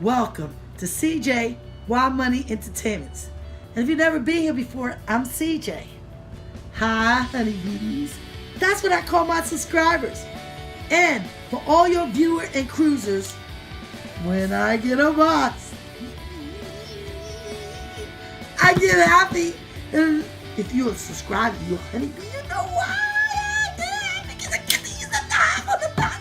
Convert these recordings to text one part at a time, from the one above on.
Welcome to CJ Wild Money Entertainments. And if you've never been here before, I'm CJ. Hi, honeybees. That's what I call my subscribers. And for all your viewer and cruisers, when I get a box, I get happy. And if you're a subscriber, you're a honeybee, you know why I do it, because I get to use the knob on the box.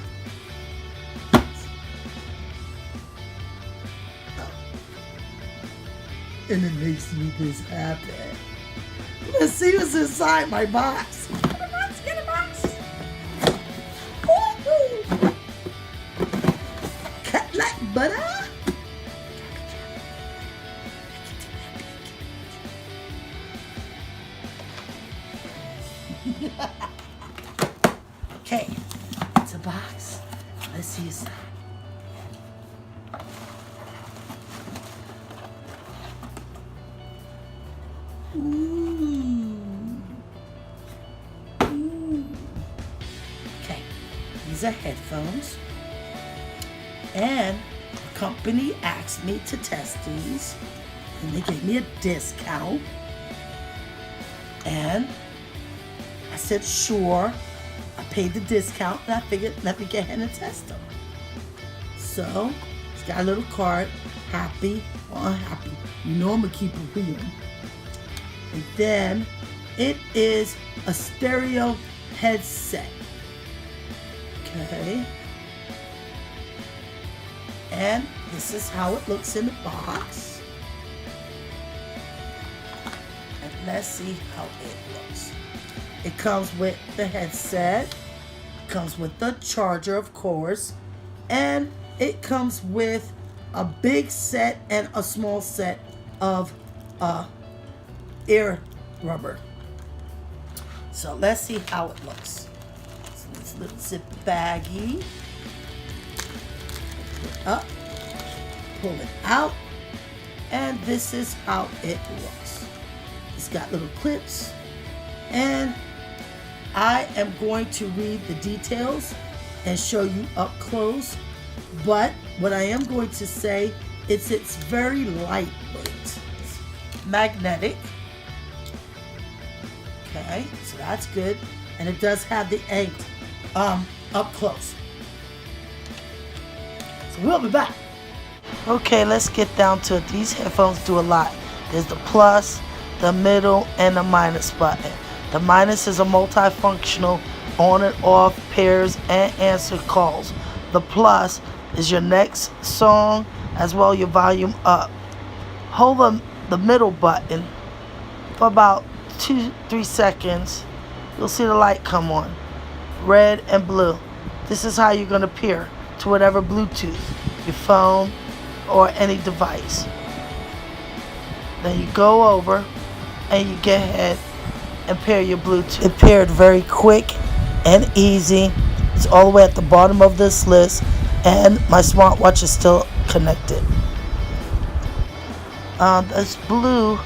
And it makes me this happy. Let's see what's inside my box. Get a box. Ooh. Cut like butter. Okay, it's a box. Let's see inside. Okay, these are headphones, and the company asked me to test these, and they gave me a discount, and I said sure. I paid the discount, and I figured let me get ahead and test them. So it's got a little card, happy or unhappy. You know I'm gonna keep it real. And then it is a stereo headset. Okay. And this is how it looks in the box. And let's see how it looks. It comes with the headset, comes with the charger, of course, and it comes with a big set and a small set of ear rubber. So let's see how it looks. So this little zip baggie. Pull it up, pull it out, and this is how it looks. It's got little clips, and I am going to read the details and show you up close, but what I am going to say is it's very lightweight. It's magnetic. Okay, so that's good. And it does have the angle up close. So we'll be back. Okay, let's get down to it. These headphones do a lot. There's the plus, the middle, and the minus button. The minus is a multifunctional on and off pairs and answer calls. The plus is your next song as well your volume up. Hold the middle button for about 2-3 seconds. You'll see the light come on. Red and blue. This is how you're going to pair to whatever Bluetooth, your phone or any device. Then you go over and you get ahead and pair your Bluetooth. It paired very quick and easy. It's all the way at the bottom of this list, and my smartwatch is still connected. This blue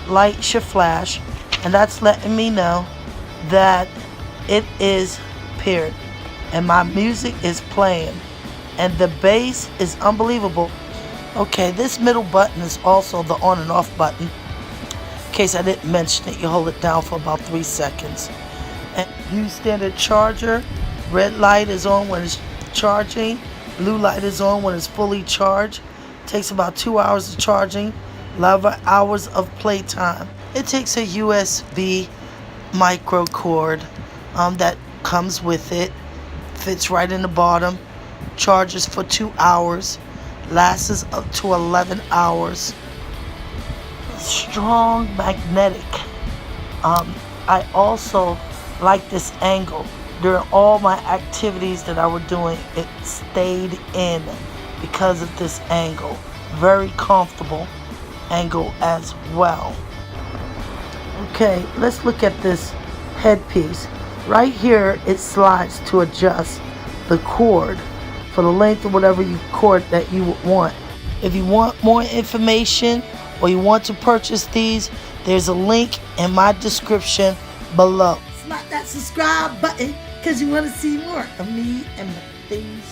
light should flash, and that's letting me know that it is paired, and my music is playing, and the bass is unbelievable. Okay, this middle button is also the on and off button. In case I didn't mention it, you hold it down for about 3 seconds. And use standard charger. Red light is on when it's charging. Blue light is on when it's fully charged. Takes about 2 hours of charging. 11 hours of playtime. It takes a USB micro cord that comes with it. Fits right in the bottom. Charges for 2 hours. Lasts up to 11 hours. Strong magnetic. I also like this angle. During all my activities that I were doing, it stayed in because of this angle. Very comfortable angle as well. Okay, let's look at this headpiece. Right here, it slides to adjust the cord for the length of whatever cord that you would want. If you want more information or you want to purchase these, there's a link in my description below. Slap that subscribe button because you want to see more of me and my things.